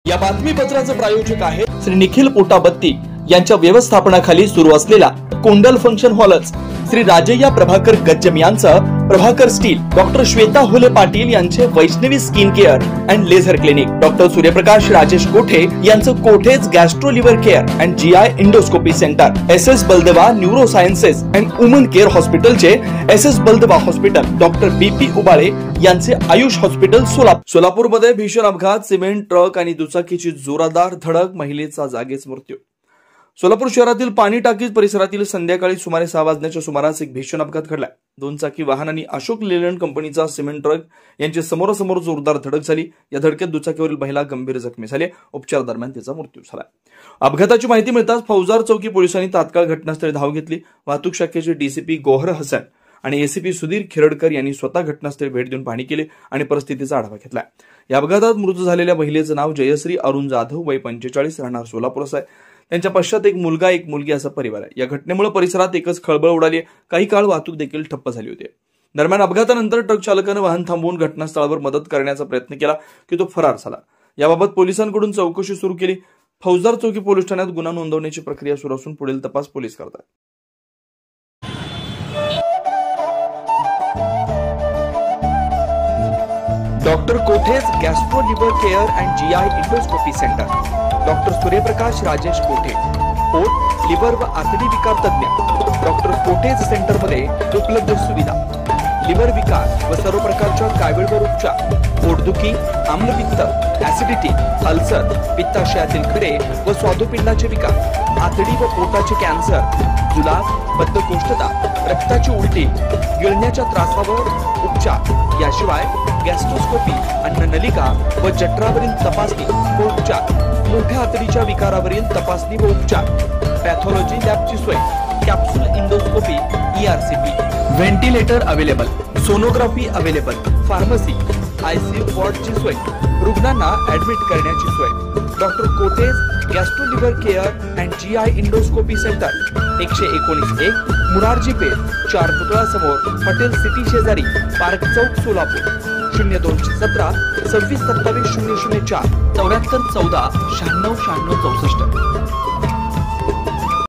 या बातमीपत्राचे प्रायोजक आहे श्री निखिल पोटाबत्ती यांच्या व्यवस्थापनाखाली सुरू असलेला कोंडल फंक्शन हॉलच, श्री राजय्या प्रभाकर गज्जम यांचं प्रभाकर स्टील, डॉक्टर श्वेता होले पाटील यांचे Vaishnavi skin care and laser clinic, doctor Suryaprakash Rajesh Kothe यांचं Kothe's gastro liver care and GI endoscopy centre, SS Baldeva neuro sciences and woman care हॉस्पिटलचे SS Baldeva hospital, doctor BP Ubale यांचे आयुष हॉस्पिटल सोलापूरमध्ये भीषण अपघात, सिमेंट ट्रक आणि दुचाकीची जोरदार धडक, महिलेचा जागीच मृत्यू. सोलापूर शहरातील पाणी टाकीज परिसरातील संध्याकाळी सुमारे 6 वाजण्याच्या सुमारास एक भीषण अपघात घडला. 2 चाकी वाहन आणि अशोक लेलंड कंपनीचा सिमेंट ट्रक यांची समोरासमोर जोरदार धडक झाली. या धडकेत दुचाकीवरील महिला गंभीर जखमी झाली. उपचार दरम्यान तिचा मृत्यू झाला. अपघाताची माहिती मिळताच फौजदार चौकी पोलिसांनी तात्काळ घटनास्थळी धाव घेतली. वाहतूक शाखेचे DCP गोहर हसन आणि ACP सुधीर खिरडकर यांनी स्वतः घटनास्थळी भेट देऊन पाहणी केली आणि परिस्थितीचा आढावा घेतला. या अपघातात मृत झालेल्या महिलेचं नाव जयश्री अरुण जाधव, वय 45, राहणार सोलापूर असं आहे. त्यांच्या पश्चात एक मुलगा एक मुलगी असा परिवार आहे. या घटनेमुळे परिसरात एकच खळबळ उडाली. काही काळ वाहतूक देखील ठप्प झाली होती. दरम्यान अपघातानंतर ट्रक चालकानं वाहन थांबवून घटनास्थळावर मदत करण्याचा प्रयत्न केला की तो फरार झाला. याबाबत पोलिसांकडून चौकशी सुरू केली. फौजदार चौकी पोलीस ठाण्यात गुन्हा नोंदवण्याची प्रक्रिया सुरू असून पुढील तपास पोलीस करतात. Doctor Kothe's gastro liver care and GI endoscopy centre, doctor Suryaprakash Rajesh कोठे, पोट, लिव्हर व आतडी विकार तज्ञ. डॉक्टर कोठेज सेंटरमध्ये उपलब्ध सुविधा: लिव्हर विकार व सर्व प्रकारच्या कावीळवर उपचार, पोटदुखी, आम्लपित्त, ऍसिडिटी, अल्सर, पित्ताशयातील खडे व स्वादुपिंडाचे विकार, आतडी व पोटाचे कॅन्सर, जुलाब, बद्धकोष्ठता, रक्ताची उलटी, गिळण्याच्या त्रासावर उपचार. याशिवाय गॅस्ट्रोस्कोपी, अन्ननलिका व जठरावरील तपासणी व उपचार, मोठ्या आतडीच्या विकारावरील तपासणी व उपचार, पॅथॉलॉजी लॅबची सोय, capsule endoscopy, ERCP, ventilator available, sonography available, pharmacy, ICU वॉर्डची सोय, रुग्णांना ऍडमिट करण्याची सोय. Doctor Kothe's gastro liver care and GI endoscopy centre, 119 Murarji Peth, 4 पुतळा समोर, हॉटेल सिटी शेजारी, पार्क चौक, सोलापूर. 0217 26 27 004 74 14 96 96 64.